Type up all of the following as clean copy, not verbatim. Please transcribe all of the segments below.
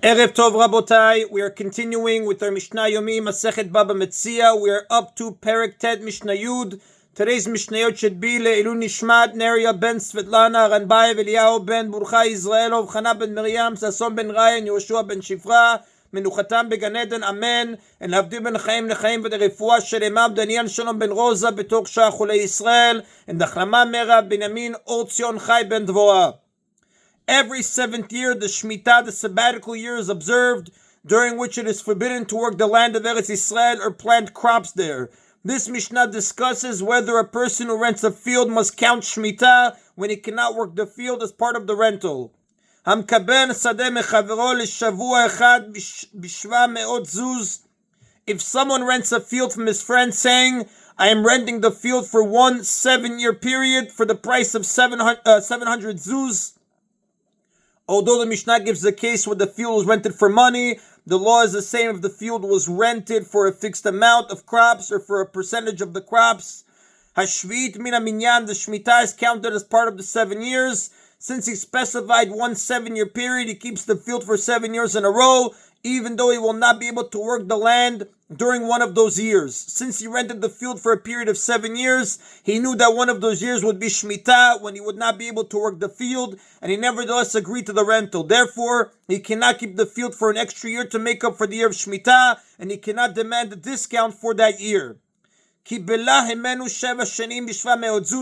Erev Tov Rabotai, we are continuing with our Mishna Yomi, Masechet Bava Metzia. We are up to Perek Tet Mishnah Yud. Today's Mishnayot should be Le'ilu Nishmat, Neria ben Svetlana, Ranbayev Eliyahu ben Burcha Israelov, Chana ben Miriam, Sason ben Ryan, Yoshua ben Shifra, Menuchatam began Eden, Amen, and Havdi ben Chaim Lechaim v'Refuah Shelema, Daniel Shalom ben Rosa, Betok Shah Chulei Israel, and Dachlama Mera Benyamin Or Tzion Chai ben Dvorah. Every seventh year, the Shemitah, the sabbatical year, is observed, during which it is forbidden to work the land of Eretz Israel or plant crops there. This Mishnah discusses whether a person who rents a field must count Shemitah when he cannot work the field as part of the rental. If someone rents a field from his friend saying, I am renting the field for 1 7-year period for the price of 700 zuz, although the Mishnah gives the case where the field was rented for money, the law is the same if the field was rented for a fixed amount of crops or for a percentage of the crops. Hashvit mina minyan, the Shemitah is counted as part of the 7 years. Since he specified 1 7-year period, he keeps the field for 7 years in a row, even though he will not be able to work the land during one of those years. Since he rented the field for a period of 7 years, he knew that one of those years would be Shemitah, when he would not be able to work the field, and he nevertheless agreed to the rental. Therefore, he cannot keep the field for an extra year to make up for the year of Shemitah, and he cannot demand a discount for that year.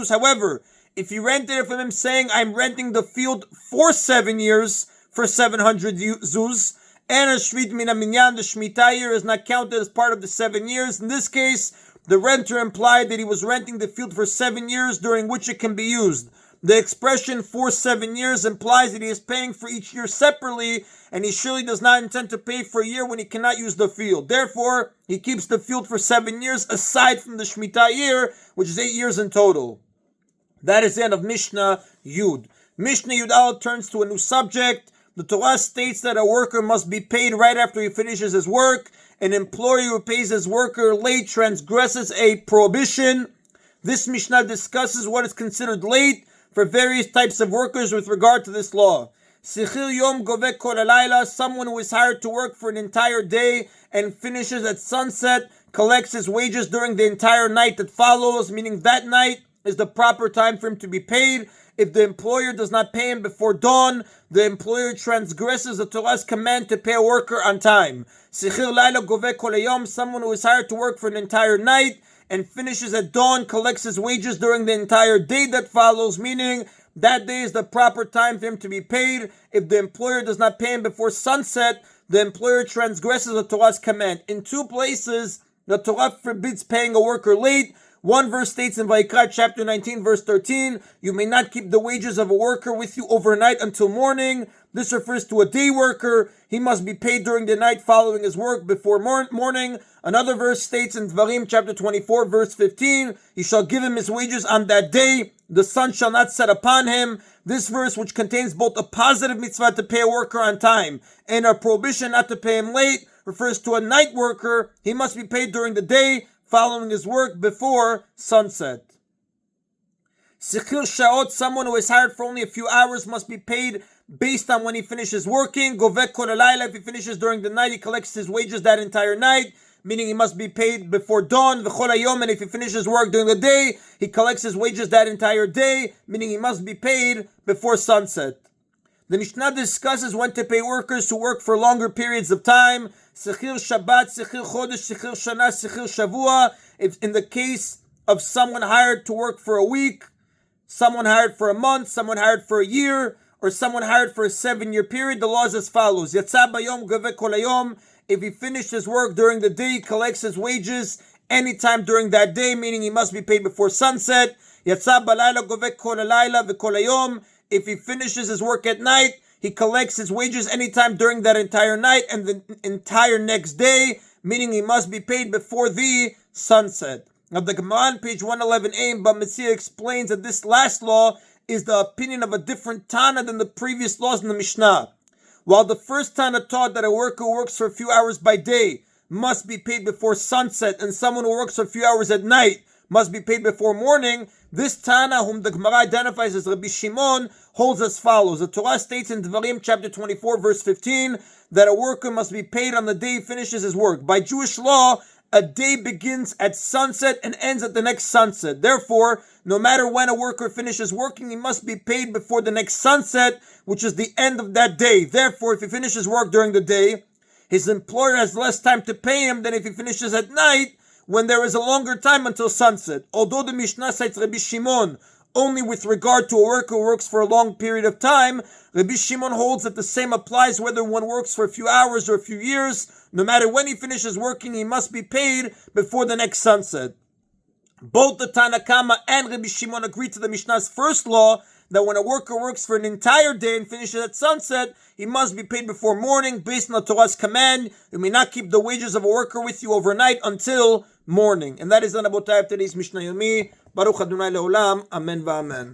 However, if he rented it from him saying, I'm renting the field for 7 years for 700 zuz, and a shvit mina minyan, the Shemitah year is not counted as part of the 7 years. In this case, the renter implied that he was renting the field for 7 years during which it can be used. The expression for 7 years implies that he is paying for each year separately, and he surely does not intend to pay for a year when he cannot use the field. Therefore, he keeps the field for 7 years aside from the Shemitah year, which is 8 years in total. That is the end of Mishnah Yud. Mishnah Yud Al turns to a new subject. The Torah states that a worker must be paid right after he finishes his work. An employer who pays his worker late transgresses a prohibition. This Mishnah discusses what is considered late for various types of workers with regard to this law. Sichil Yom Govek Kol Halayla, someone who is hired to work for an entire day and finishes at sunset, collects his wages during the entire night that follows, meaning that night is the proper time for him to be paid. If the employer does not pay him before dawn, the employer transgresses the Torah's command to pay a worker on time. Sichir Laila Govek Kol Hayom, someone who is hired to work for an entire night and finishes at dawn, collects his wages during the entire day that follows, meaning that day is the proper time for him to be paid. If the employer does not pay him before sunset, the employer transgresses the Torah's command. In 2 places, the Torah forbids paying a worker late. One verse states in Vayikra chapter 19 verse 13, you may not keep the wages of a worker with you overnight until morning. This refers to a day worker. He must be paid during the night following his work before morning. Another verse states in Dvarim chapter 24 verse 15, he shall give him his wages on that day. The sun shall not set upon him. This verse, which contains both a positive mitzvah to pay a worker on time and a prohibition not to pay him late, refers to a night worker. He must be paid during the day following his work before sunset. Sichil Shaot, someone who is hired for only a few hours, must be paid based on when he finishes working. Govek Kol Halayla, if he finishes during the night, he collects his wages that entire night, meaning he must be paid before dawn. V'chol Hayom, and if he finishes work during the day, he collects his wages that entire day, meaning he must be paid before sunset. The Mishnah discusses when to pay workers who work for longer periods of time. Sechir Shabbat, Sechir Chodesh, Sechir Shana, Sechir Shavua. If in the case of someone hired to work for a week, someone hired for a month, someone hired for a year, or someone hired for a 7-year period, the law is as follows. Yatsa bayom govek kol hayom. If he finished his work during the day, he collects his wages anytime during that day, meaning he must be paid before sunset. Yatsa balayla govek kol halayla v'kol hayom. If he finishes his work at night, he collects his wages anytime during that entire night and the entire next day, meaning he must be paid before the sunset. Now the Gemara on page 111a in Metzia explains that this last law is the opinion of a different Tana than the previous laws in the Mishnah. While the first Tana taught that a worker who works for a few hours by day must be paid before sunset, and someone who works for a few hours at night must be paid before morning, This Tana, whom the Gemara identifies as Rabbi Shimon, holds as follows. The Torah states in Devarim chapter 24, verse 15, that a worker must be paid on the day he finishes his work. By Jewish law, a day begins at sunset and ends at the next sunset. Therefore, no matter when a worker finishes working, he must be paid before the next sunset, which is the end of that day. Therefore, if he finishes work during the day, his employer has less time to pay him than if he finishes at night, when there is a longer time until sunset. Although the Mishnah cites Rabbi Shimon only with regard to a worker who works for a long period of time, Rabbi Shimon holds that the same applies whether one works for a few hours or a few years. No matter when he finishes working, he must be paid before the next sunset. Both the Tana Kama and Rabbi Shimon agree to the Mishnah's first law, that when a worker works for an entire day and finishes at sunset, he must be paid before morning, based on the Torah's command. You may not keep the wages of a worker with you overnight until morning. And that is the Rabotai of today's Mishna Yomi. Baruch Adonai Leolam. Amen v'amen.